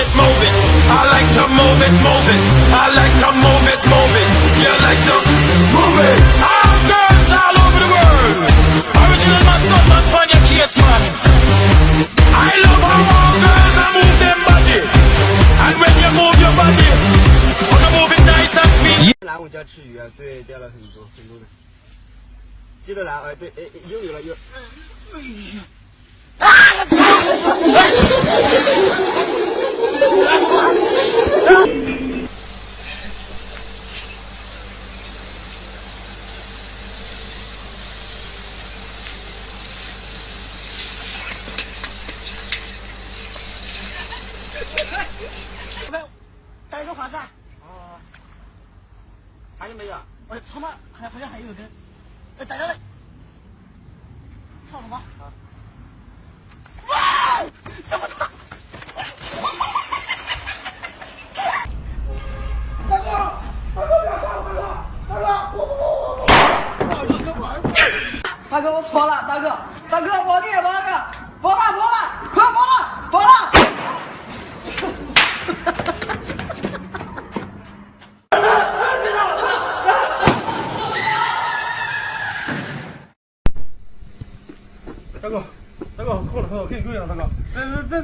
it, move it. I like to move it, move it. I like to move it, move it. You like to move it. All girls all over the world. Original man, stuntman, on your case, man. I love how all girls are move them body. And when you move your body, wanna move it nice and sweet. 蓝我家吃鱼啊，对，钓了很多的。记得蓝，对，又有了又。哎呀！带个华子。哦。还有没有？我他妈好像还有的。逮到了。上了吗？啊。哇！这么大！大哥，不要杀我！大哥，我。大哥，我错了，大哥，我的大哥，报了，快报了！大哥，错了，可以跪了，大哥，别。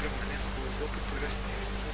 Permanezco loco por este